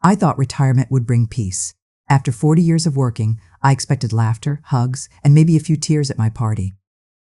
I thought retirement would bring peace. After 40 years of working, I expected laughter, hugs, and maybe a few tears at my party.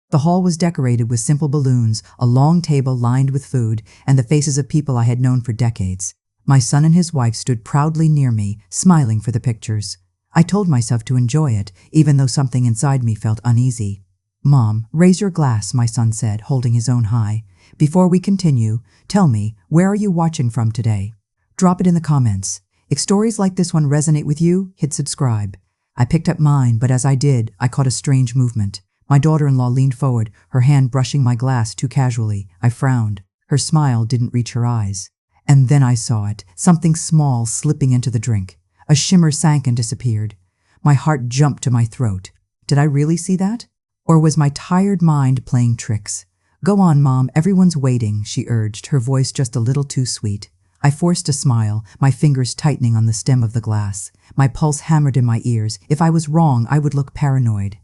The hall was decorated with simple balloons, a long table lined with food, and the faces of people I had known for decades. My son and his wife stood proudly near me, smiling for the pictures. I told myself to enjoy it, even though something inside me felt uneasy. "Mom, raise your glass," my son said, holding his own high. "Before we continue, tell me, where are you watching from today? Drop it in the comments. If stories like this one resonate with you, hit subscribe." I picked up mine, but as I did, I caught a strange movement. My daughter-in-law leaned forward, her hand brushing my glass too casually. I frowned. Her smile didn't reach her eyes. And then I saw it, something small slipping into the drink. A shimmer sank and disappeared. My heart jumped to my throat. Did I really see that? Or was my tired mind playing tricks? "Go on, Mom, everyone's waiting," she urged, her voice just a little too sweet. I forced a smile, my fingers tightening on the stem of the glass. My pulse hammered in my ears. If I was wrong, I would look paranoid.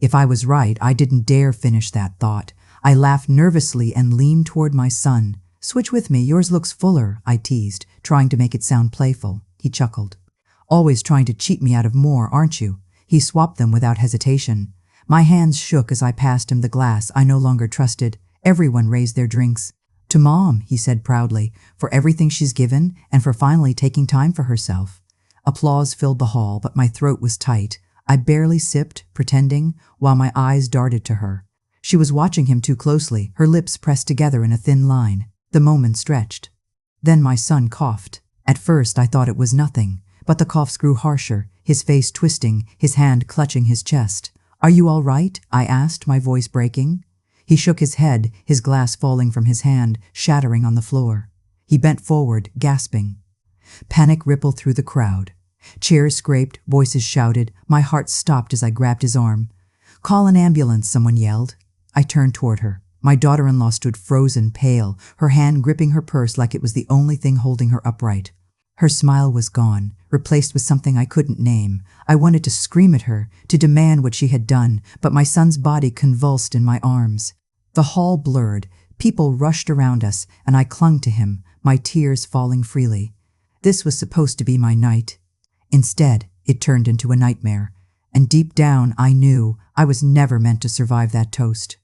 If I was right, I didn't dare finish that thought. I laughed nervously and leaned toward my son. "Switch with me, yours looks fuller," I teased, trying to make it sound playful. He chuckled. "Always trying to cheat me out of more, aren't you?" He swapped them without hesitation. My hands shook as I passed him the glass I no longer trusted. Everyone raised their drinks. "To Mom," he said proudly, "for everything she's given and for finally taking time for herself." Applause filled the hall, but my throat was tight. I barely sipped, pretending, while my eyes darted to her. She was watching him too closely, her lips pressed together in a thin line. The moment stretched. Then my son coughed. At first I thought it was nothing, but the coughs grew harsher, his face twisting, his hand clutching his chest. "Are you all right?" I asked, my voice breaking. He shook his head, his glass falling from his hand, shattering on the floor. He bent forward, gasping. Panic rippled through the crowd. Chairs scraped, voices shouted. My heart stopped as I grabbed his arm. "Call an ambulance," someone yelled. I turned toward her. My daughter-in-law stood frozen, pale, her hand gripping her purse like it was the only thing holding her upright. Her smile was gone, replaced with something I couldn't name. I wanted to scream at her, to demand what she had done, but my son's body convulsed in my arms. The hall blurred, people rushed around us, and I clung to him, my tears falling freely. This was supposed to be my night. Instead, it turned into a nightmare, and deep down I knew I was never meant to survive that toast.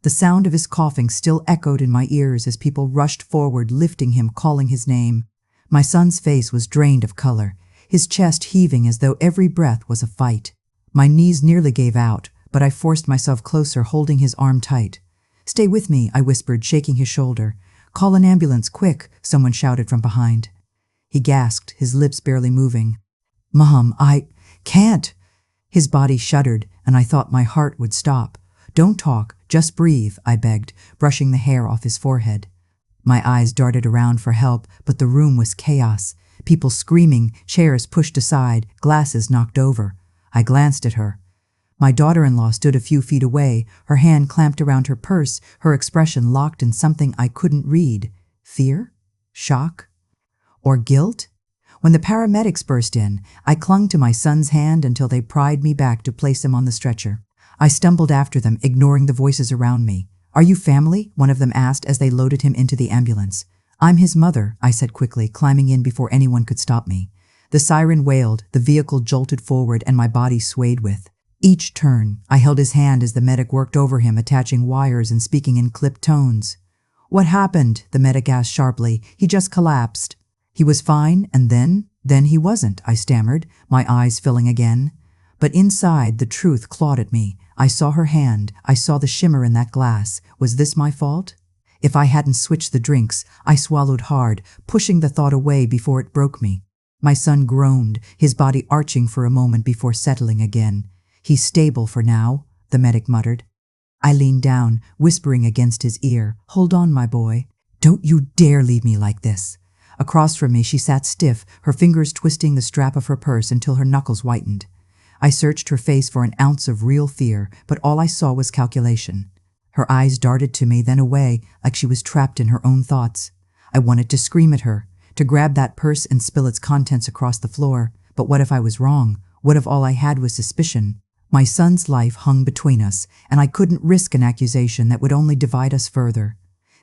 The sound of his coughing still echoed in my ears as people rushed forward, lifting him, calling his name. My son's face was drained of color, his chest heaving as though every breath was a fight. My knees nearly gave out, but I forced myself closer, holding his arm tight. "Stay with me," I whispered, shaking his shoulder. "Call an ambulance, quick," someone shouted from behind. He gasped, his lips barely moving. "Mom, I can't." His body shuddered, and I thought my heart would stop. "Don't talk, just breathe," I begged, brushing the hair off his forehead. My eyes darted around for help, but the room was chaos. People screaming, chairs pushed aside, glasses knocked over. I glanced at her. My daughter-in-law stood a few feet away, her hand clamped around her purse, her expression locked in something I couldn't read. Fear? Shock? Or guilt? When the paramedics burst in, I clung to my son's hand until they pried me back to place him on the stretcher. I stumbled after them, ignoring the voices around me. "Are you family?" one of them asked as they loaded him into the ambulance. "I'm his mother," I said quickly, climbing in before anyone could stop me. The siren wailed, the vehicle jolted forward, and my body swayed with each turn. I held his hand as the medic worked over him, attaching wires and speaking in clipped tones. "What happened?" the medic asked sharply. "He just collapsed." "He was fine, and then he wasn't," I stammered, my eyes filling again. But inside, the truth clawed at me. I saw her hand. I saw the shimmer in that glass. Was this my fault? If I hadn't switched the drinks, I swallowed hard, pushing the thought away before it broke me. My son groaned, his body arching for a moment before settling again. "He's stable for now," the medic muttered. I leaned down, whispering against his ear, "Hold on, my boy. Don't you dare leave me like this." Across from me, she sat stiff, her fingers twisting the strap of her purse until her knuckles whitened. I searched her face for an ounce of real fear, but all I saw was calculation. Her eyes darted to me, then away, like she was trapped in her own thoughts. I wanted to scream at her, to grab that purse and spill its contents across the floor. But what if I was wrong? What if all I had was suspicion? My son's life hung between us, and I couldn't risk an accusation that would only divide us further.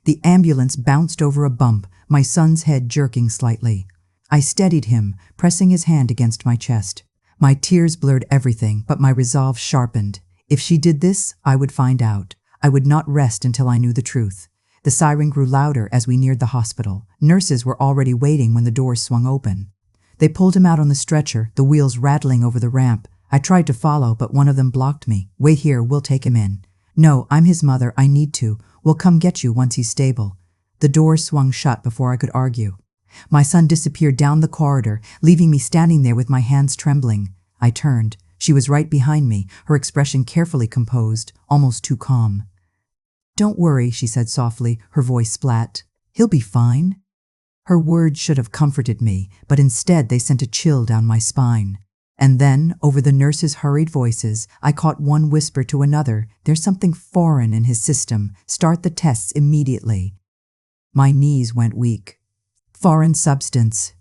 The ambulance bounced over a bump, my son's head jerking slightly. I steadied him, pressing his hand against my chest. My tears blurred everything, but my resolve sharpened. If she did this, I would find out. I would not rest until I knew the truth. The siren grew louder as we neared the hospital. Nurses were already waiting when the doors swung open. They pulled him out on the stretcher, the wheels rattling over the ramp. I tried to follow, but one of them blocked me. "Wait here, we'll take him in." "No, I'm his mother, I need to. We'll come get you once he's stable." The door swung shut before I could argue. My son disappeared down the corridor, leaving me standing there with my hands trembling. I turned. She was right behind me, her expression carefully composed, almost too calm. "Don't worry," she said softly, her voice flat. "He'll be fine." Her words should have comforted me, but instead they sent a chill down my spine. And then, over the nurses' hurried voices, I caught one whisper to another, "There's something foreign in his system. Start the tests immediately." My knees went weak. Foreign substance.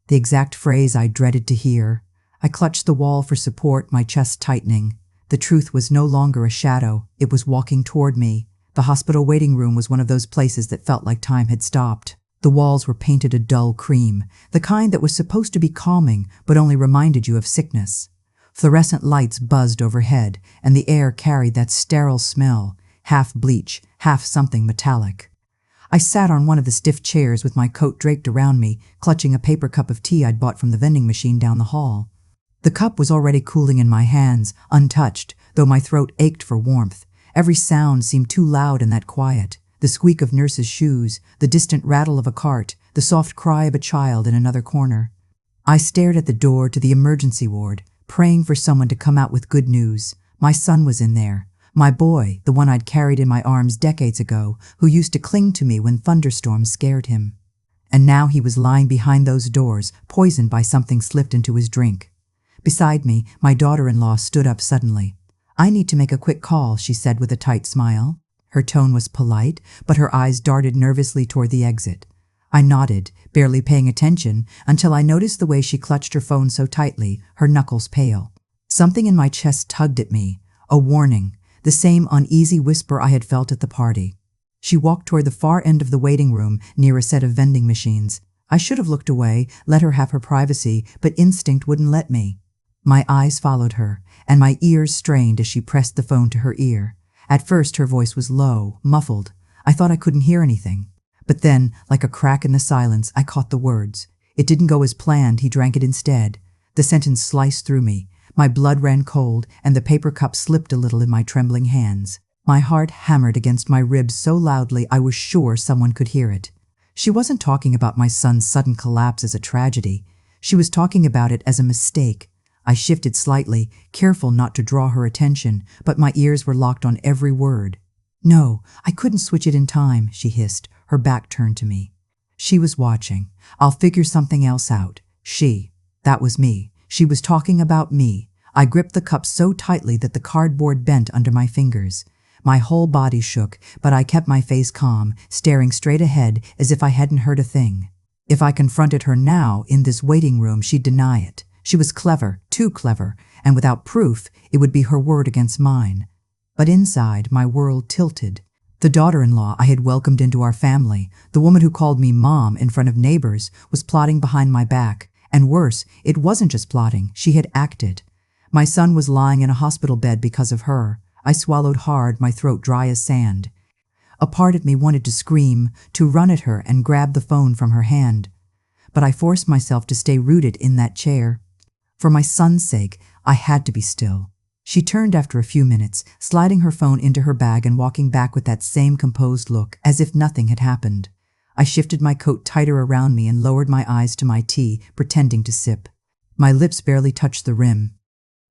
The exact phrase I dreaded to hear. I clutched the wall for support, my chest tightening. The truth was no longer a shadow. It was walking toward me. The hospital waiting room was one of those places that felt like time had stopped. The walls were painted a dull cream, the kind that was supposed to be calming but only reminded you of sickness. Fluorescent lights buzzed overhead, and the air carried that sterile smell, half bleach, half something metallic. I sat on one of the stiff chairs with my coat draped around me, clutching a paper cup of tea I'd bought from the vending machine down the hall. The cup was already cooling in my hands, untouched, though my throat ached for warmth. Every sound seemed too loud in that quiet. The squeak of nurses' shoes, the distant rattle of a cart, the soft cry of a child in another corner. I stared at the door to the emergency ward, praying for someone to come out with good news. My son was in there. My boy, the one I'd carried in my arms decades ago, who used to cling to me when thunderstorms scared him. And now he was lying behind those doors, poisoned by something slipped into his drink. Beside me, my daughter-in-law stood up suddenly. "I need to make a quick call," she said with a tight smile. Her tone was polite, but her eyes darted nervously toward the exit. I nodded, barely paying attention, until I noticed the way she clutched her phone so tightly, her knuckles pale. Something in my chest tugged at me, a warning, the same uneasy whisper I had felt at the party. She walked toward the far end of the waiting room, near a set of vending machines. I should have looked away, let her have her privacy, but instinct wouldn't let me. My eyes followed her, and my ears strained as she pressed the phone to her ear. At first, her voice was low, muffled. I thought I couldn't hear anything. But then, like a crack in the silence, I caught the words. It didn't go as planned, he drank it instead. The sentence sliced through me. My blood ran cold, and the paper cup slipped a little in my trembling hands. My heart hammered against my ribs so loudly I was sure someone could hear it. She wasn't talking about my son's sudden collapse as a tragedy. She was talking about it as a mistake. I shifted slightly, careful not to draw her attention, but my ears were locked on every word. "No, I couldn't switch it in time," she hissed, her back turned to me. She was watching. "I'll figure something else out." She. That was me. She was talking about me. I gripped the cup so tightly that the cardboard bent under my fingers. My whole body shook, but I kept my face calm, staring straight ahead as if I hadn't heard a thing. If I confronted her now, in this waiting room, she'd deny it. She was clever, too clever, and without proof, it would be her word against mine. But inside, my world tilted. The daughter-in-law I had welcomed into our family, the woman who called me Mom in front of neighbors, was plotting behind my back. And worse, it wasn't just plotting, she had acted. My son was lying in a hospital bed because of her. I swallowed hard, my throat dry as sand. A part of me wanted to scream, to run at her and grab the phone from her hand. But I forced myself to stay rooted in that chair. For my son's sake, I had to be still. She turned after a few minutes, sliding her phone into her bag and walking back with that same composed look, as if nothing had happened. I shifted my coat tighter around me and lowered my eyes to my tea, pretending to sip. My lips barely touched the rim.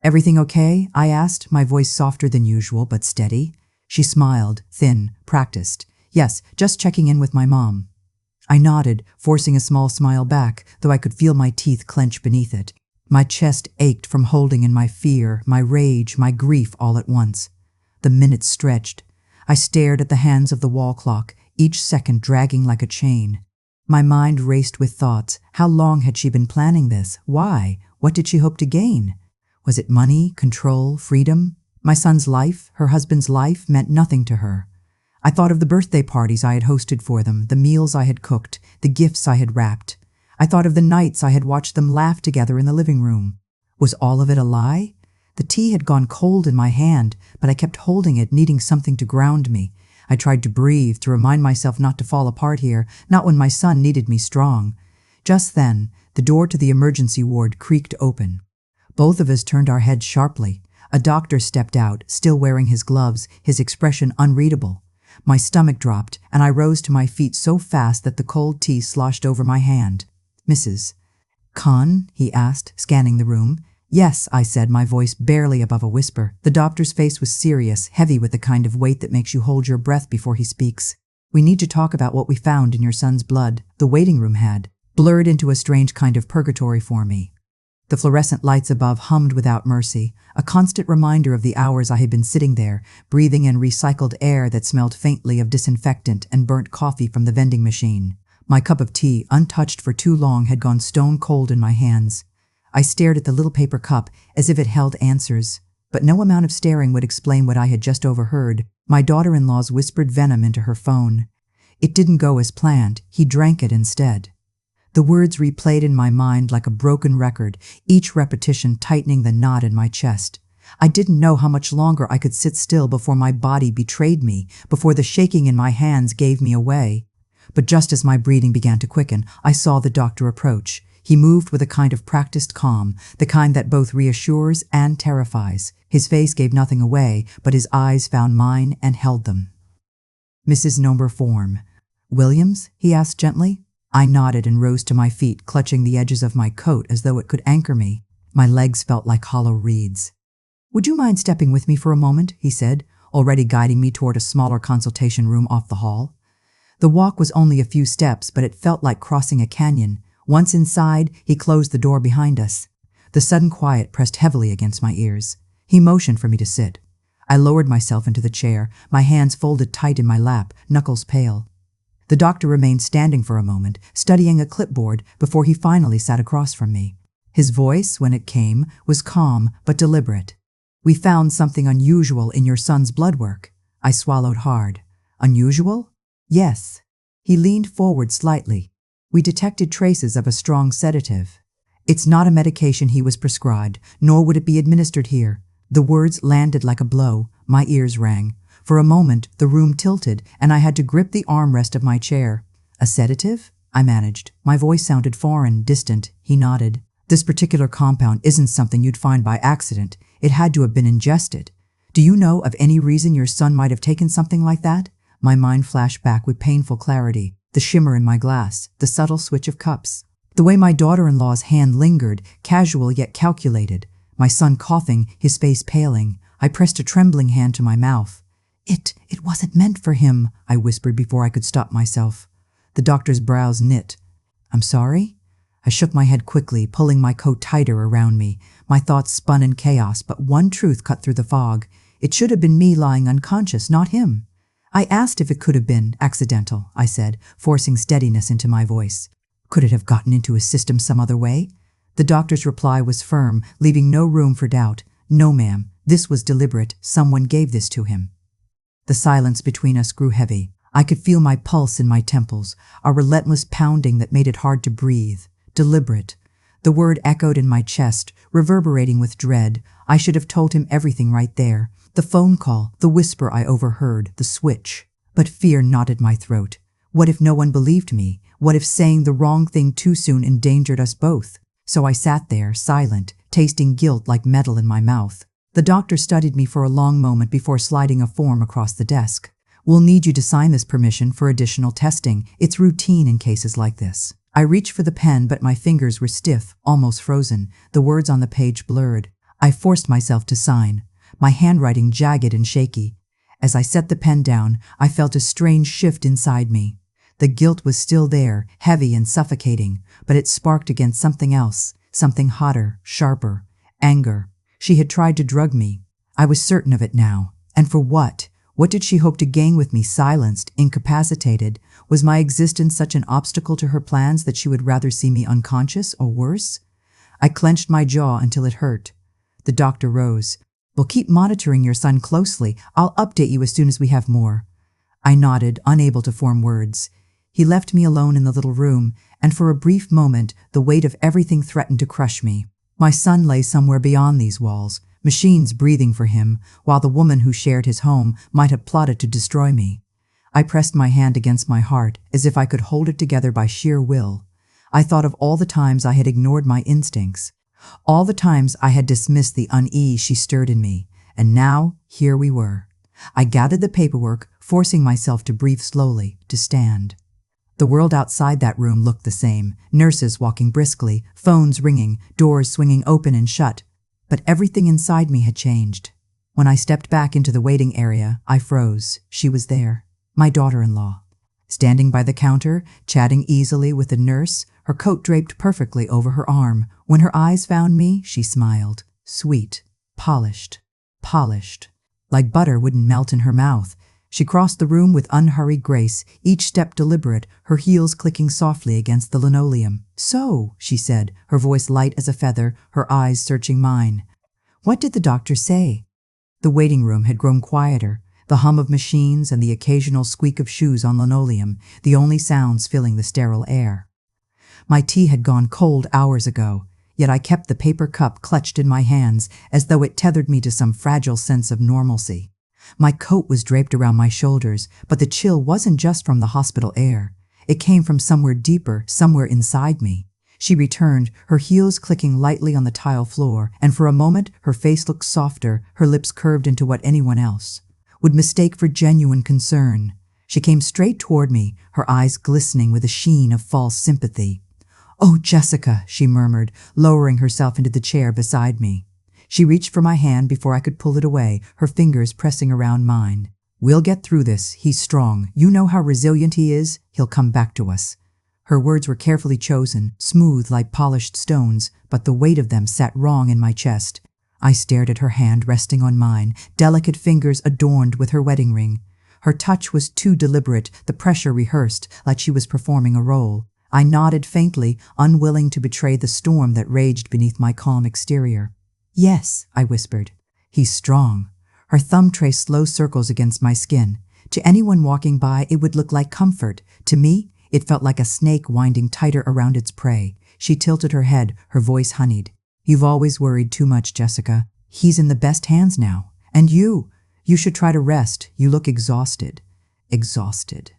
"Everything okay?" I asked, my voice softer than usual but steady. She smiled, thin, practiced. "Yes, just checking in with my mom." I nodded, forcing a small smile back, though I could feel my teeth clench beneath it. My chest ached from holding in my fear, my rage, my grief all at once. The minutes stretched. I stared at the hands of the wall clock, each second dragging like a chain. My mind raced with thoughts. How long had she been planning this? Why? What did she hope to gain? Was it money, control, freedom? My son's life, her husband's life, meant nothing to her. I thought of the birthday parties I had hosted for them, the meals I had cooked, the gifts I had wrapped. I thought of the nights I had watched them laugh together in the living room. Was all of it a lie? The tea had gone cold in my hand, but I kept holding it, needing something to ground me. I tried to breathe, to remind myself not to fall apart here, not when my son needed me strong. Just then, the door to the emergency ward creaked open. Both of us turned our heads sharply. A doctor stepped out, still wearing his gloves, his expression unreadable. My stomach dropped, and I rose to my feet so fast that the cold tea sloshed over my hand. "Mrs. Khan?" he asked, scanning the room. "Yes," I said, my voice barely above a whisper. The doctor's face was serious, heavy with the kind of weight that makes you hold your breath before he speaks. "We need to talk about what we found in your son's blood." The waiting room had blurred into a strange kind of purgatory for me. The fluorescent lights above hummed without mercy, a constant reminder of the hours I had been sitting there, breathing in recycled air that smelled faintly of disinfectant and burnt coffee from the vending machine. My cup of tea, untouched for too long, had gone stone cold in my hands. I stared at the little paper cup as if it held answers, but no amount of staring would explain what I had just overheard. My daughter-in-law's whispered venom into her phone. It didn't go as planned. He drank it instead. The words replayed in my mind like a broken record, each repetition tightening the knot in my chest. I didn't know how much longer I could sit still before my body betrayed me, before the shaking in my hands gave me away. But just as my breathing began to quicken, I saw the doctor approach. He moved with a kind of practiced calm, the kind that both reassures and terrifies. His face gave nothing away, but his eyes found mine and held them. "Mrs. Nomber Form. Williams?" he asked gently. I nodded and rose to my feet, clutching the edges of my coat as though it could anchor me. My legs felt like hollow reeds. "Would you mind stepping with me for a moment?" he said, already guiding me toward a smaller consultation room off the hall. The walk was only a few steps, but it felt like crossing a canyon. Once inside, he closed the door behind us. The sudden quiet pressed heavily against my ears. He motioned for me to sit. I lowered myself into the chair, my hands folded tight in my lap, knuckles pale. The doctor remained standing for a moment, studying a clipboard before he finally sat across from me. His voice, when it came, was calm but deliberate. "We found something unusual in your son's blood work." I swallowed hard. "Unusual?" "Yes." He leaned forward slightly. "We detected traces of a strong sedative. It's not a medication he was prescribed, nor would it be administered here." The words landed like a blow. My ears rang. For a moment, the room tilted, and I had to grip the armrest of my chair. "A sedative?" I managed. My voice sounded foreign, distant. He nodded. "This particular compound isn't something you'd find by accident. It had to have been ingested. Do you know of any reason your son might have taken something like that?" My mind flashed back with painful clarity. The shimmer in my glass, the subtle switch of cups. The way my daughter-in-law's hand lingered, casual yet calculated. My son coughing, his face paling. I pressed a trembling hand to my mouth. It wasn't meant for him," I whispered before I could stop myself. The doctor's brows knit. "I'm sorry?" I shook my head quickly, pulling my coat tighter around me. My thoughts spun in chaos, but one truth cut through the fog. It should have been me lying unconscious, not him. "I asked if it could have been accidental," I said, forcing steadiness into my voice. "Could it have gotten into his system some other way?" The doctor's reply was firm, leaving no room for doubt. "No, ma'am. This was deliberate. Someone gave this to him." The silence between us grew heavy. I could feel my pulse in my temples, a relentless pounding that made it hard to breathe. Deliberate. The word echoed in my chest, reverberating with dread. I should have told him everything right there. The phone call, the whisper I overheard, the switch. But fear knotted my throat. What if no one believed me? What if saying the wrong thing too soon endangered us both? So I sat there, silent, tasting guilt like metal in my mouth. The doctor studied me for a long moment before sliding a form across the desk. "We'll need you to sign this permission for additional testing. It's routine in cases like this." I reached for the pen, but my fingers were stiff, almost frozen. The words on the page blurred. I forced myself to sign, my handwriting jagged and shaky. As I set the pen down, I felt a strange shift inside me. The guilt was still there, heavy and suffocating, but it sparked against something else, something hotter, sharper. Anger. She had tried to drug me. I was certain of it now. And for what? What did she hope to gain with me silenced, incapacitated? Was my existence such an obstacle to her plans that she would rather see me unconscious or worse? I clenched my jaw until it hurt. The doctor rose. "We'll keep monitoring your son closely. I'll update you as soon as we have more." I nodded, unable to form words. He left me alone in the little room, and for a brief moment, the weight of everything threatened to crush me. My son lay somewhere beyond these walls, machines breathing for him, while the woman who shared his home might have plotted to destroy me. I pressed my hand against my heart, as if I could hold it together by sheer will. I thought of all the times I had ignored my instincts, all the times I had dismissed the unease she stirred in me, and now here we were. I gathered the paperwork, forcing myself to breathe slowly, to stand. The world outside that room looked the same, nurses walking briskly, phones ringing, doors swinging open and shut. But everything inside me had changed. When I stepped back into the waiting area, I froze. She was there, my daughter-in-law. Standing by the counter, chatting easily with the nurse, her coat draped perfectly over her arm. When her eyes found me, she smiled. Sweet, polished. Like butter wouldn't melt in her mouth. She crossed the room with unhurried grace, each step deliberate, her heels clicking softly against the linoleum. "So," she said, her voice light as a feather, her eyes searching mine. "What did the doctor say?" The waiting room had grown quieter, the hum of machines and the occasional squeak of shoes on linoleum, the only sounds filling the sterile air. My tea had gone cold hours ago, yet I kept the paper cup clutched in my hands as though it tethered me to some fragile sense of normalcy. My coat was draped around my shoulders, but the chill wasn't just from the hospital air. It came from somewhere deeper, somewhere inside me. She returned, her heels clicking lightly on the tile floor, and for a moment her face looked softer, her lips curved into what anyone else would mistake for genuine concern. She came straight toward me, her eyes glistening with a sheen of false sympathy. "Oh, Jessica," she murmured, lowering herself into the chair beside me. She reached for my hand before I could pull it away, her fingers pressing around mine. "We'll get through this. He's strong. You know how resilient he is. He'll come back to us." Her words were carefully chosen, smooth like polished stones, but the weight of them sat wrong in my chest. I stared at her hand resting on mine, delicate fingers adorned with her wedding ring. Her touch was too deliberate, the pressure rehearsed, like she was performing a role. I nodded faintly, unwilling to betray the storm that raged beneath my calm exterior. "Yes," I whispered. "He's strong." Her thumb traced slow circles against my skin. To anyone walking by, it would look like comfort. To me, it felt like a snake winding tighter around its prey. She tilted her head, her voice honeyed. "You've always worried too much, Jessica. He's in the best hands now. And you should try to rest. You look exhausted." Exhausted.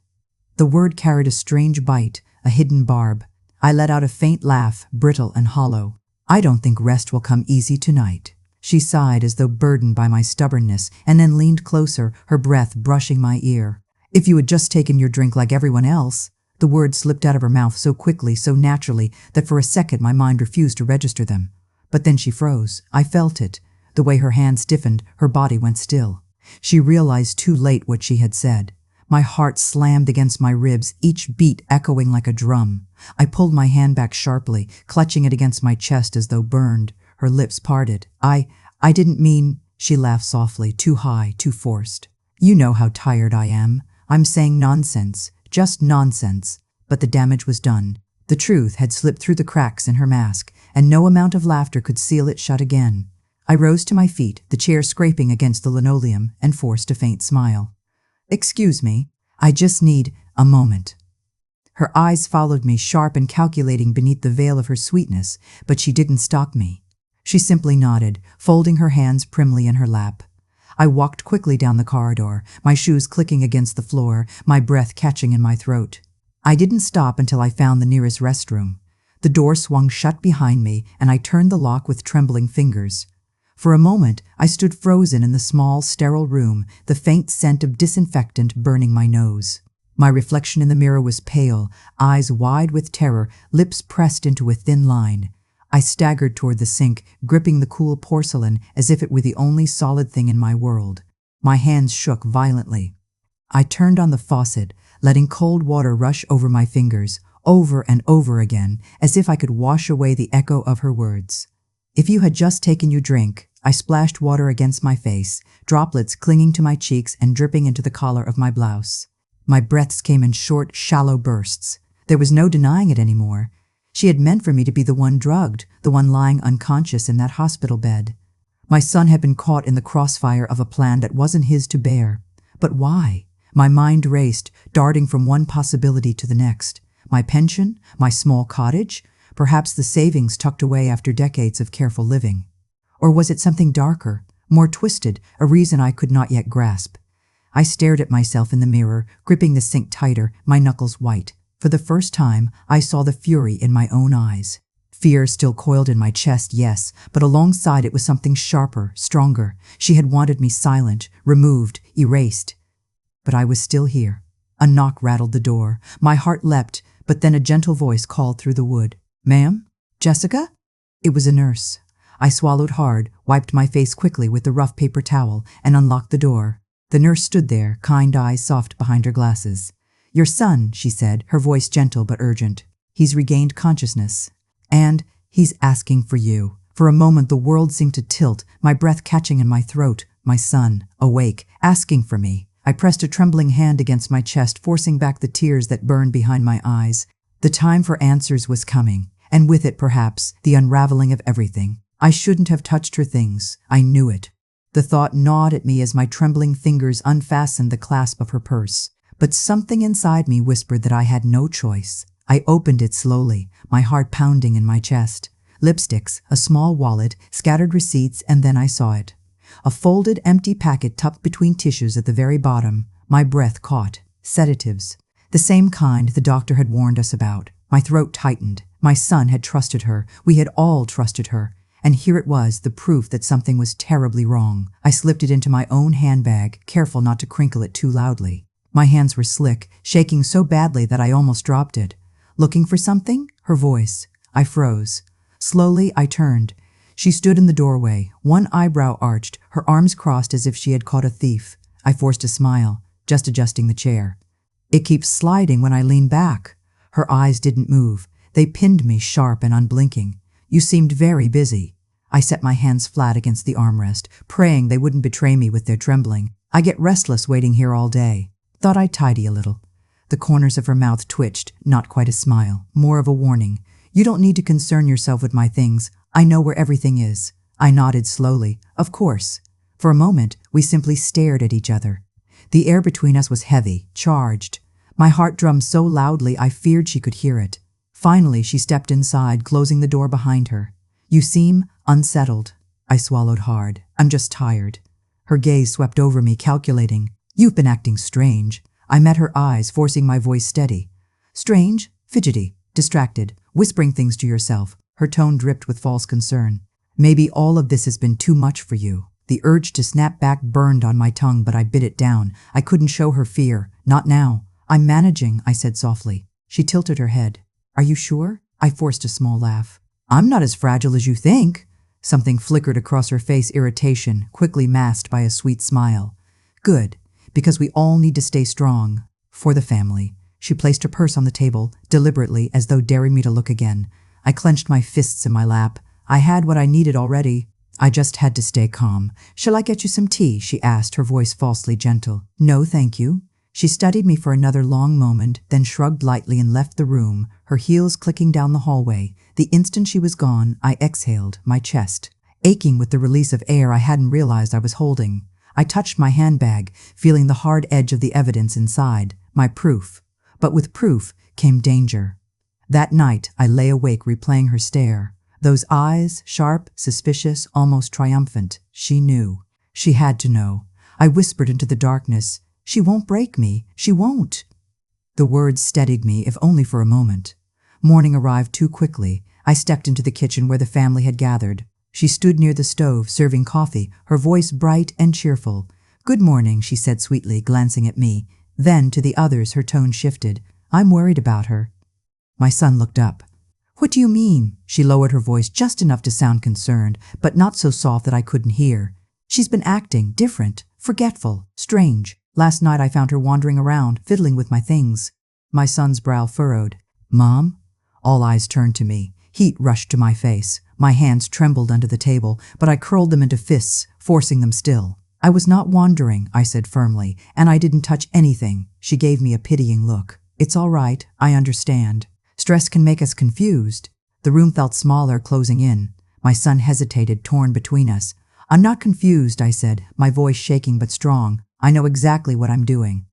The word carried a strange bite, a hidden barb. I let out a faint laugh, brittle and hollow. "I don't think rest will come easy tonight." She sighed as though burdened by my stubbornness, and then leaned closer, her breath brushing my ear. "If you had just taken your drink like everyone else." The words slipped out of her mouth so quickly, so naturally, that for a second my mind refused to register them. But then she froze. I felt it. The way her hand stiffened, her body went still. She realized too late what she had said. My heart slammed against my ribs, each beat echoing like a drum. I pulled my hand back sharply, clutching it against my chest as though burned. Her lips parted. I didn't mean," she laughed softly, too high, too forced. "You know how tired I am. I'm saying nonsense, just nonsense." But the damage was done. The truth had slipped through the cracks in her mask, and no amount of laughter could seal it shut again. I rose to my feet, the chair scraping against the linoleum, and forced a faint smile. "Excuse me, I just need a moment." Her eyes followed me, sharp and calculating beneath the veil of her sweetness, but she didn't stop me. She simply nodded, folding her hands primly in her lap. I walked quickly down the corridor, my shoes clicking against the floor, my breath catching in my throat. I didn't stop until I found the nearest restroom. The door swung shut behind me, and I turned the lock with trembling fingers. For a moment, I stood frozen in the small, sterile room, the faint scent of disinfectant burning my nose. My reflection in the mirror was pale, eyes wide with terror, lips pressed into a thin line. I staggered toward the sink, gripping the cool porcelain as if it were the only solid thing in my world. My hands shook violently. I turned on the faucet, letting cold water rush over my fingers, over and over again, as if I could wash away the echo of her words. "If you had just taken your drink," I splashed water against my face, droplets clinging to my cheeks and dripping into the collar of my blouse. My breaths came in short, shallow bursts. There was no denying it anymore. She had meant for me to be the one drugged, the one lying unconscious in that hospital bed. My son had been caught in the crossfire of a plan that wasn't his to bear. But why? My mind raced, darting from one possibility to the next. My pension? My small cottage? Perhaps the savings tucked away after decades of careful living. Or was it something darker, more twisted, a reason I could not yet grasp? I stared at myself in the mirror, gripping the sink tighter, my knuckles white. For the first time, I saw the fury in my own eyes. Fear still coiled in my chest, yes, but alongside it was something sharper, stronger. She had wanted me silent, removed, erased. But I was still here. A knock rattled the door. My heart leapt, but then a gentle voice called through the wood. "Ma'am? Jessica?" It was a nurse. I swallowed hard, wiped my face quickly with the rough paper towel, and unlocked the door. The nurse stood there, kind eyes soft behind her glasses. "Your son," she said, her voice gentle but urgent. "He's regained consciousness. And he's asking for you." For a moment the world seemed to tilt, my breath catching in my throat. My son, awake, asking for me. I pressed a trembling hand against my chest, forcing back the tears that burned behind my eyes. The time for answers was coming, and with it, perhaps, the unraveling of everything. I shouldn't have touched her things. I knew it. The thought gnawed at me as my trembling fingers unfastened the clasp of her purse. But something inside me whispered that I had no choice. I opened it slowly, my heart pounding in my chest. Lipsticks, a small wallet, scattered receipts, and then I saw it. A folded, empty packet tucked between tissues at the very bottom. My breath caught. Sedatives. The same kind the doctor had warned us about. My throat tightened. My son had trusted her. We had all trusted her. And here it was, the proof that something was terribly wrong. I slipped it into my own handbag, careful not to crinkle it too loudly. My hands were slick, shaking so badly that I almost dropped it. "Looking for something?" Her voice. I froze. Slowly, I turned. She stood in the doorway, one eyebrow arched, her arms crossed as if she had caught a thief. I forced a smile, just adjusting the chair. "It keeps sliding when I lean back." Her eyes didn't move. They pinned me, sharp and unblinking. "You seemed very busy." I set my hands flat against the armrest, praying they wouldn't betray me with their trembling. "I get restless waiting here all day." Thought I'd tidy a little. The corners of her mouth twitched, not quite a smile, more of a warning. "You don't need to concern yourself with my things. I know where everything is." I nodded slowly. "Of course." For a moment, we simply stared at each other. The air between us was heavy, charged. My heart drummed so loudly I feared she could hear it. Finally, she stepped inside, closing the door behind her. "You seem unsettled." I swallowed hard. "I'm just tired." Her gaze swept over me, calculating. "You've been acting strange." I met her eyes, forcing my voice steady. "Strange, fidgety, distracted, whispering things to yourself." Her tone dripped with false concern. "Maybe all of this has been too much for you." The urge to snap back burned on my tongue, but I bit it down. I couldn't show her fear. Not now. "I'm managing," I said softly. She tilted her head. "Are you sure?" I forced a small laugh. "I'm not as fragile as you think." Something flickered across her face, irritation, quickly masked by a sweet smile. "Good, because we all need to stay strong. For the family." She placed her purse on the table, deliberately, as though daring me to look again. I clenched my fists in my lap. I had what I needed already. I just had to stay calm. "Shall I get you some tea?" she asked, her voice falsely gentle. "No, thank you." She studied me for another long moment, then shrugged lightly and left the room, her heels clicking down the hallway. The instant she was gone, I exhaled, my chest aching with the release of air I hadn't realized I was holding. I touched my handbag, feeling the hard edge of the evidence inside, my proof. But with proof came danger. That night, I lay awake replaying her stare. Those eyes, sharp, suspicious, almost triumphant. She knew. She had to know. I whispered into the darkness, "She won't break me. She won't." The words steadied me, if only for a moment. Morning arrived too quickly. I stepped into the kitchen where the family had gathered. She stood near the stove, serving coffee, her voice bright and cheerful. "Good morning," she said sweetly, glancing at me. Then, to the others, her tone shifted. "I'm worried about her." My son looked up. "What do you mean?" She lowered her voice just enough to sound concerned, but not so soft that I couldn't hear. "She's been acting different, forgetful, strange. Last night I found her wandering around, fiddling with my things." My son's brow furrowed. "Mom?" All eyes turned to me. Heat rushed to my face. My hands trembled under the table, but I curled them into fists, forcing them still. "I was not wandering," I said firmly, "and I didn't touch anything." She gave me a pitying look. "It's all right. I understand. Stress can make us confused." The room felt smaller, closing in. My son hesitated, torn between us. "I'm not confused," I said, my voice shaking but strong. "I know exactly what I'm doing."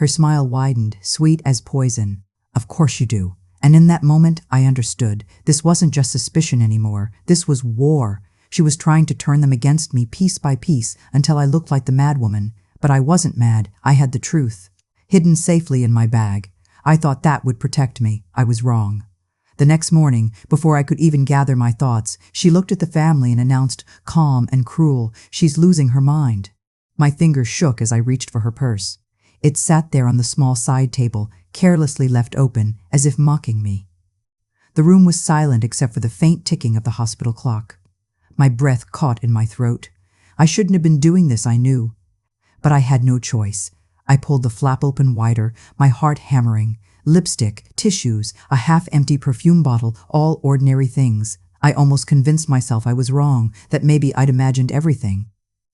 Her smile widened, sweet as poison. Of course you do. And in that moment, I understood. This wasn't just suspicion anymore. This was war. She was trying to turn them against me piece by piece until I looked like the madwoman. But I wasn't mad. I had the truth, hidden safely in my bag. I thought that would protect me. I was wrong. The next morning, before I could even gather my thoughts, she looked at the family and announced, calm and cruel, "She's losing her mind." My fingers shook as I reached for her purse. It sat there on the small side table, carelessly left open, as if mocking me. The room was silent except for the faint ticking of the hospital clock. My breath caught in my throat. I shouldn't have been doing this, I knew. But I had no choice. I pulled the flap open wider, my heart hammering. Lipstick, tissues, a half-empty perfume bottle, all ordinary things. I almost convinced myself I was wrong, that maybe I'd imagined everything.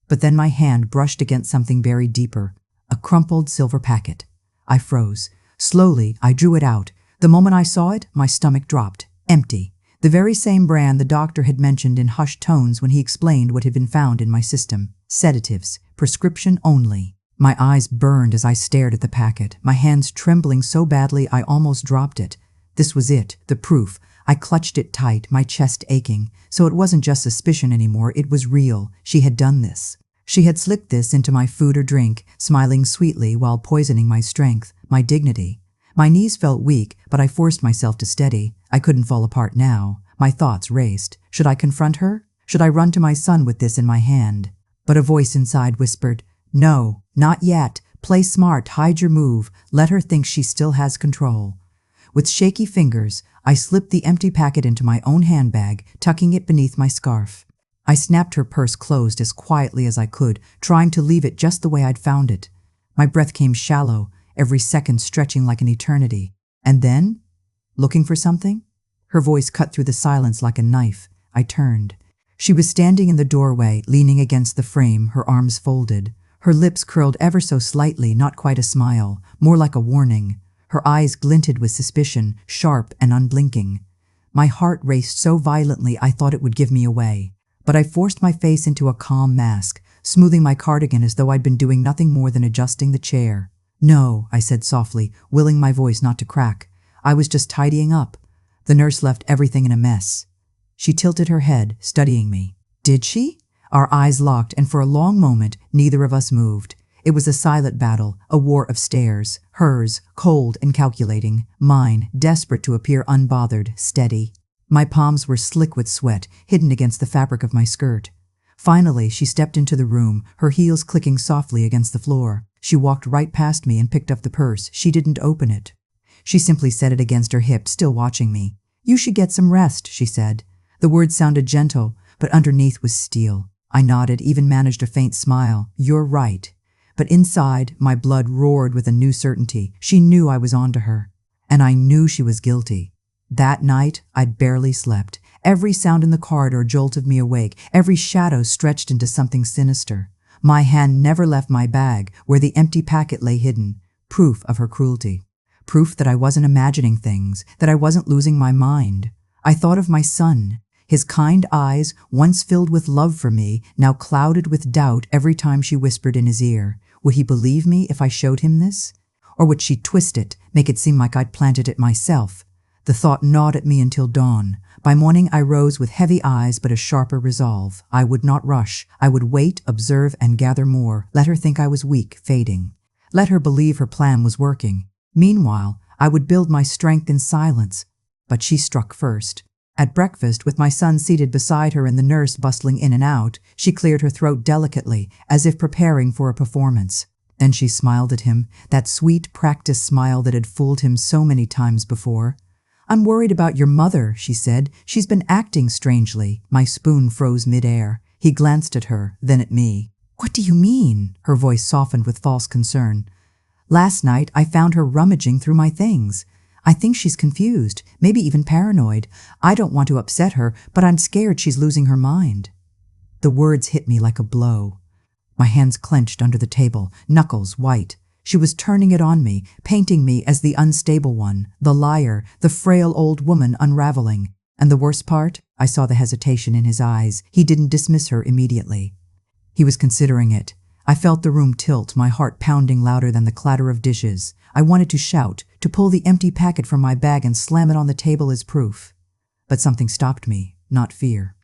But then my hand brushed against something buried deeper, a crumpled silver packet. I froze. Slowly, I drew it out. The moment I saw it, my stomach dropped. Empty. The very same brand the doctor had mentioned in hushed tones when he explained what had been found in my system. Sedatives. Prescription only. My eyes burned as I stared at the packet, my hands trembling so badly I almost dropped it. This was it, the proof. I clutched it tight, my chest aching. So it wasn't just suspicion anymore, it was real. She had done this. She had slipped this into my food or drink, smiling sweetly while poisoning my strength, my dignity. My knees felt weak, but I forced myself to steady. I couldn't fall apart now. My thoughts raced. Should I confront her? Should I run to my son with this in my hand? But a voice inside whispered, "No, not yet. Play smart, hide your move. Let her think she still has control." With shaky fingers, I slipped the empty packet into my own handbag, tucking it beneath my scarf. I snapped her purse closed as quietly as I could, trying to leave it just the way I'd found it. My breath came shallow, every second stretching like an eternity. And then, looking for something? Her voice cut through the silence like a knife. I turned. She was standing in the doorway, leaning against the frame, her arms folded. Her lips curled ever so slightly, not quite a smile, more like a warning. Her eyes glinted with suspicion, sharp and unblinking. My heart raced so violently I thought it would give me away. But I forced my face into a calm mask, smoothing my cardigan as though I'd been doing nothing more than adjusting the chair. "No," I said softly, willing my voice not to crack. "I was just tidying up." The nurse left everything in a mess. She tilted her head, studying me. Did she? Our eyes locked, and for a long moment, neither of us moved. It was a silent battle, a war of stares. Hers, cold and calculating. Mine, desperate to appear unbothered, steady. My palms were slick with sweat, hidden against the fabric of my skirt. Finally, she stepped into the room, her heels clicking softly against the floor. She walked right past me and picked up the purse. She didn't open it. She simply set it against her hip, still watching me. "You should get some rest," she said. The words sounded gentle, but underneath was steel. I nodded, even managed a faint smile. "You're right." But inside, my blood roared with a new certainty. She knew I was onto her. And I knew she was guilty. That night, I'd barely slept. Every sound in the corridor jolted me awake. Every shadow stretched into something sinister. My hand never left my bag, where the empty packet lay hidden. Proof of her cruelty. Proof that I wasn't imagining things, that I wasn't losing my mind. I thought of my son. His kind eyes, once filled with love for me, now clouded with doubt every time she whispered in his ear. Would he believe me if I showed him this? Or would she twist it, make it seem like I'd planted it myself? The thought gnawed at me until dawn. By morning I rose with heavy eyes but a sharper resolve. I would not rush. I would wait, observe, and gather more. Let her think I was weak, fading. Let her believe her plan was working. Meanwhile, I would build my strength in silence. But she struck first. At breakfast, with my son seated beside her and the nurse bustling in and out, she cleared her throat delicately, as if preparing for a performance. Then she smiled at him, that sweet, practiced smile that had fooled him so many times before. "I'm worried about your mother," she said. "She's been acting strangely." My spoon froze midair. He glanced at her, then at me. "What do you mean?" Her voice softened with false concern. "Last night, I found her rummaging through my things. I think she's confused, maybe even paranoid. I don't want to upset her, but I'm scared she's losing her mind." The words hit me like a blow. My hands clenched under the table, knuckles white. She was turning it on me, painting me as the unstable one, the liar, the frail old woman unraveling. And the worst part? I saw the hesitation in his eyes. He didn't dismiss her immediately. He was considering it. I felt the room tilt, my heart pounding louder than the clatter of dishes. I wanted to shout, to pull the empty packet from my bag and slam it on the table as proof. But something stopped me, not fear.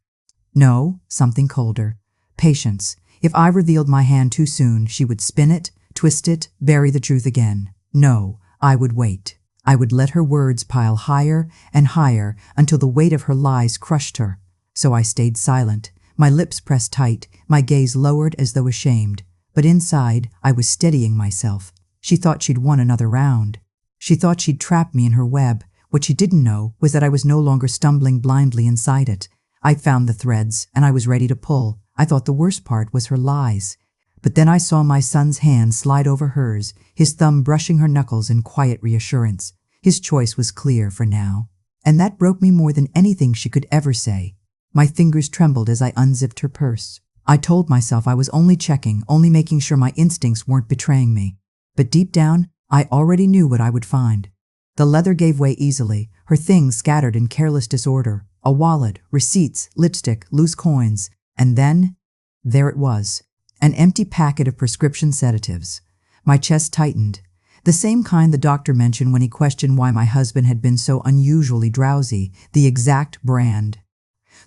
No, something colder. Patience. If I revealed my hand too soon, she would spin it, twist it, bury the truth again. No, I would wait. I would let her words pile higher and higher until the weight of her lies crushed her. So I stayed silent, my lips pressed tight, my gaze lowered as though ashamed. But inside, I was steadying myself. She thought she'd won another round. She thought she'd trapped me in her web. What she didn't know was that I was no longer stumbling blindly inside it. I'd found the threads, and I was ready to pull. I thought the worst part was her lies. But then I saw my son's hand slide over hers, his thumb brushing her knuckles in quiet reassurance. His choice was clear for now. And that broke me more than anything she could ever say. My fingers trembled as I unzipped her purse. I told myself I was only checking, only making sure my instincts weren't betraying me. But deep down, I already knew what I would find. The leather gave way easily, her things scattered in careless disorder. A wallet, receipts, lipstick, loose coins. And then, there it was. An empty packet of prescription sedatives. My chest tightened. The same kind the doctor mentioned when he questioned why my husband had been so unusually drowsy. The exact brand.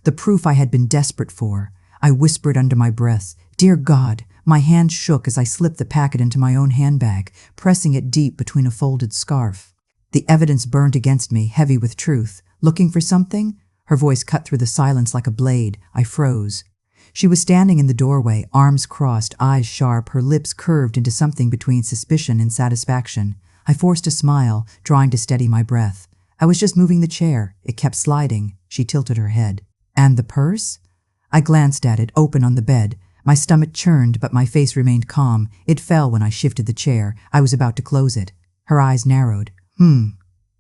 The proof I had been desperate for. I whispered under my breath, "Dear God." My hand shook as I slipped the packet into my own handbag, pressing it deep between a folded scarf. The evidence burned against me, heavy with truth. Looking for something? Her voice cut through the silence like a blade. I froze. She was standing in the doorway, arms crossed, eyes sharp, her lips curved into something between suspicion and satisfaction. I forced a smile, trying to steady my breath. I was just moving the chair. It kept sliding. She tilted her head. And the purse? I glanced at it, open on the bed. My stomach churned, but my face remained calm. It fell when I shifted the chair. I was about to close it. Her eyes narrowed.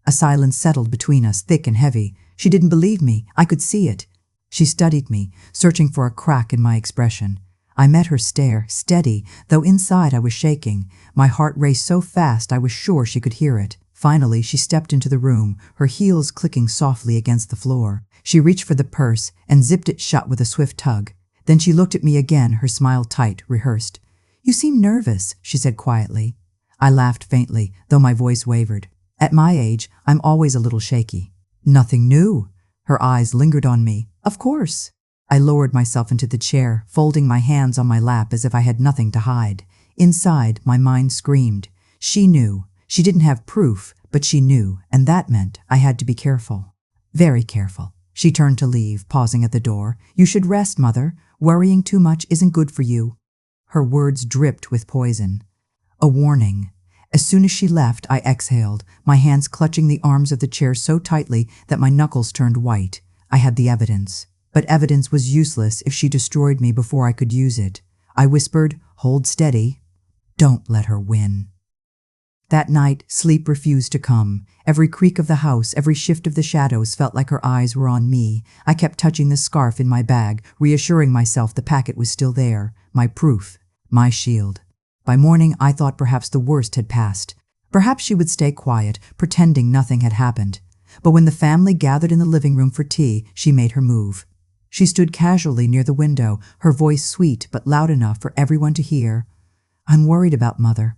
A silence settled between us, thick and heavy. She didn't believe me. I could see it. She studied me, searching for a crack in my expression. I met her stare, steady, though inside I was shaking. My heart raced so fast I was sure she could hear it. Finally, she stepped into the room, her heels clicking softly against the floor. She reached for the purse and zipped it shut with a swift tug. Then she looked at me again, her smile tight, rehearsed. "You seem nervous," she said quietly. I laughed faintly, though my voice wavered. At my age, I'm always a little shaky. "Nothing new." Her eyes lingered on me. "Of course." I lowered myself into the chair, folding my hands on my lap as if I had nothing to hide. Inside, my mind screamed. She knew. She didn't have proof, but she knew, and that meant I had to be careful. Very careful. She turned to leave, pausing at the door. "You should rest, Mother. Worrying too much isn't good for you." Her words dripped with poison. A warning. As soon as she left, I exhaled, my hands clutching the arms of the chair so tightly that my knuckles turned white. I had the evidence. But evidence was useless if she destroyed me before I could use it. I whispered, "Hold steady. Don't let her win." That night, sleep refused to come. Every creak of the house, every shift of the shadows felt like her eyes were on me. I kept touching the scarf in my bag, reassuring myself the packet was still there. My proof. My shield. By morning, I thought perhaps the worst had passed. Perhaps she would stay quiet, pretending nothing had happened. But when the family gathered in the living room for tea, she made her move. She stood casually near the window, her voice sweet but loud enough for everyone to hear. "I'm worried about Mother.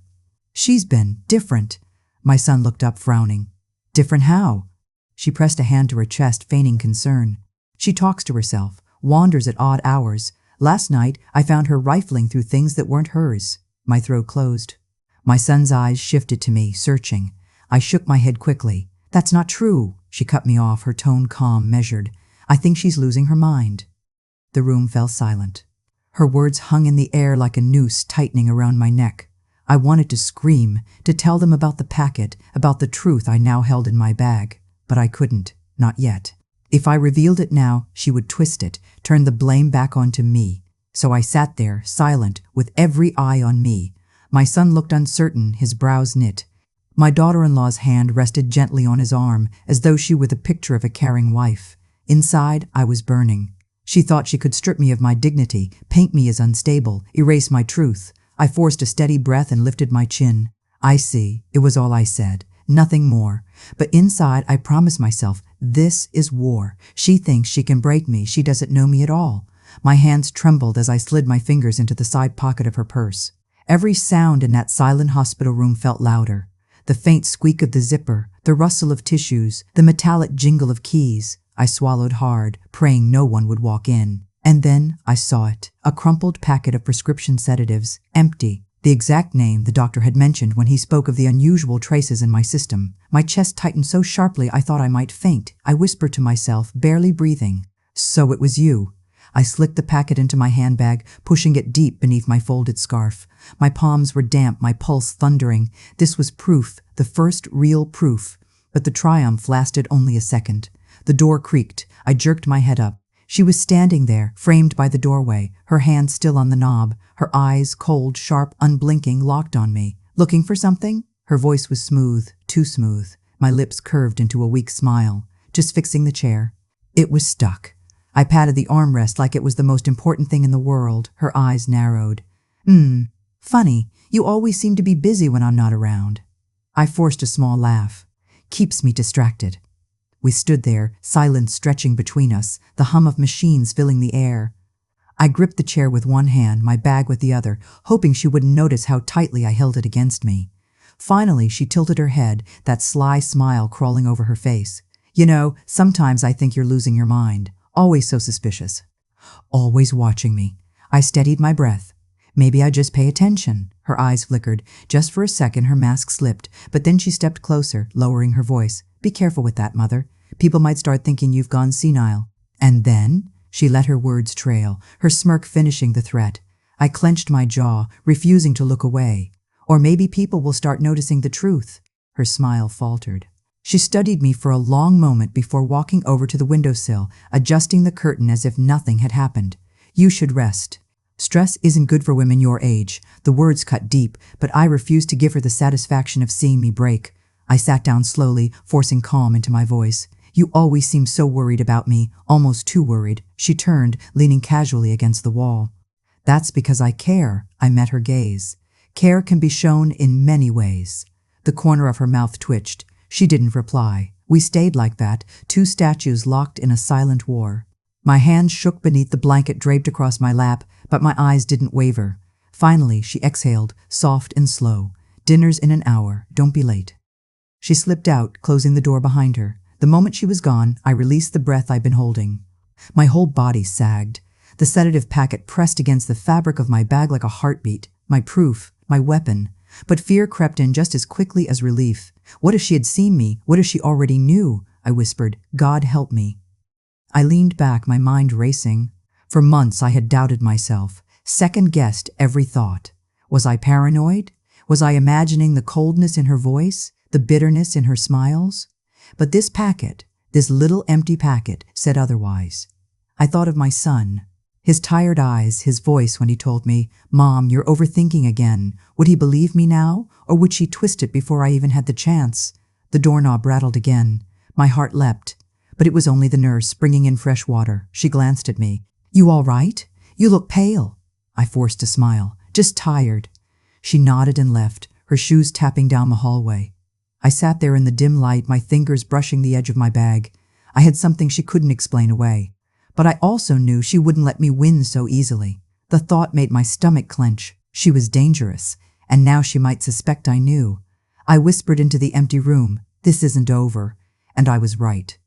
She's been different." My son looked up, frowning. "Different how?" She pressed a hand to her chest, feigning concern. "She talks to herself, wanders at odd hours. Last night, I found her rifling through things that weren't hers." My throat closed. My son's eyes shifted to me, searching. I shook my head quickly. "That's not true." She cut me off, her tone calm, measured. "I think she's losing her mind." The room fell silent. Her words hung in the air like a noose tightening around my neck. I wanted to scream, to tell them about the packet, about the truth I now held in my bag. But I couldn't, not yet. If I revealed it now, she would twist it, turn the blame back onto me. So I sat there, silent, with every eye on me. My son looked uncertain, his brows knit. My daughter-in-law's hand rested gently on his arm, as though she were the picture of a caring wife. Inside, I was burning. She thought she could strip me of my dignity, paint me as unstable, erase my truth. I forced a steady breath and lifted my chin. "I see," it was all I said, nothing more. But inside, I promised myself, this is war. She thinks she can break me. She doesn't know me at all. My hands trembled as I slid my fingers into the side pocket of her purse. Every sound in that silent hospital room felt louder. The faint squeak of the zipper, the rustle of tissues, the metallic jingle of keys. I swallowed hard, praying no one would walk in. And then I saw it, a crumpled packet of prescription sedatives, empty. The exact name the doctor had mentioned when he spoke of the unusual traces in my system. My chest tightened so sharply I thought I might faint. I whispered to myself, barely breathing, "So it was you." I slicked the packet into my handbag, pushing it deep beneath my folded scarf. My palms were damp, my pulse thundering. This was proof, the first real proof. But the triumph lasted only a second. The door creaked. I jerked my head up. She was standing there, framed by the doorway, her hand still on the knob, her eyes, cold, sharp, unblinking, locked on me. "Looking for something?" Her voice was smooth, too smooth. My lips curved into a weak smile. "Just fixing the chair." It was stuck. I patted the armrest like it was the most important thing in the world. Her eyes narrowed. Funny. You always seem to be busy when I'm not around." I forced a small laugh. "Keeps me distracted." We stood there, silence stretching between us, the hum of machines filling the air. I gripped the chair with one hand, my bag with the other, hoping she wouldn't notice how tightly I held it against me. Finally, she tilted her head, that sly smile crawling over her face. "You know, sometimes I think you're losing your mind. Always so suspicious. Always watching me." I steadied my breath. "Maybe I just pay attention." Her eyes flickered. Just for a second, her mask slipped, but then she stepped closer, lowering her voice. "Be careful with that, Mother. People might start thinking you've gone senile." And then she let her words trail, her smirk finishing the threat. I clenched my jaw, refusing to look away. "Or maybe people will start noticing the truth." Her smile faltered. She studied me for a long moment before walking over to the windowsill, adjusting the curtain as if nothing had happened. "You should rest. Stress isn't good for women your age." The words cut deep, but I refused to give her the satisfaction of seeing me break. I sat down slowly, forcing calm into my voice. "You always seem so worried about me, almost too worried." She turned, leaning casually against the wall. "That's because I care." I met her gaze. "Care can be shown in many ways." The corner of her mouth twitched. She didn't reply. We stayed like that, two statues locked in a silent war. My hands shook beneath the blanket draped across my lap, but my eyes didn't waver. Finally, she exhaled, soft and slow. "Dinner's in an hour. Don't be late." She slipped out, closing the door behind her. The moment she was gone, I released the breath I'd been holding. My whole body sagged. The sedative packet pressed against the fabric of my bag like a heartbeat. My proof, my weapon. But fear crept in just as quickly as relief. What if she had seen me? What if she already knew? I whispered, "God help me." I leaned back, my mind racing. For months I had doubted myself, second-guessed every thought. Was I paranoid? Was I imagining the coldness in her voice, the bitterness in her smiles? But this packet, this little empty packet, said otherwise. I thought of my son. His tired eyes, his voice when he told me, "Mom, you're overthinking again." Would he believe me now, or would she twist it before I even had the chance? The doorknob rattled again. My heart leapt. But it was only the nurse, bringing in fresh water. She glanced at me. "You all right? You look pale." I forced a smile. "Just tired." She nodded and left, her shoes tapping down the hallway. I sat there in the dim light, my fingers brushing the edge of my bag. I had something she couldn't explain away. But I also knew she wouldn't let me win so easily. The thought made my stomach clench. She was dangerous, and now she might suspect I knew. I whispered into the empty room, "This isn't over," and I was right.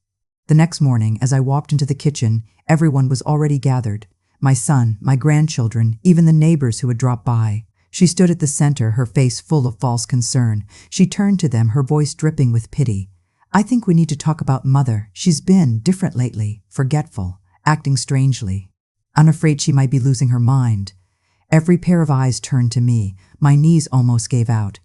The next morning, as I walked into the kitchen, everyone was already gathered. My son, my grandchildren, even the neighbors who had dropped by. She stood at the center, her face full of false concern. She turned to them, her voice dripping with pity. "I think we need to talk about Mother. She's been different lately, forgetful, acting strangely. I'm afraid she might be losing her mind." Every pair of eyes turned to me. My knees almost gave out.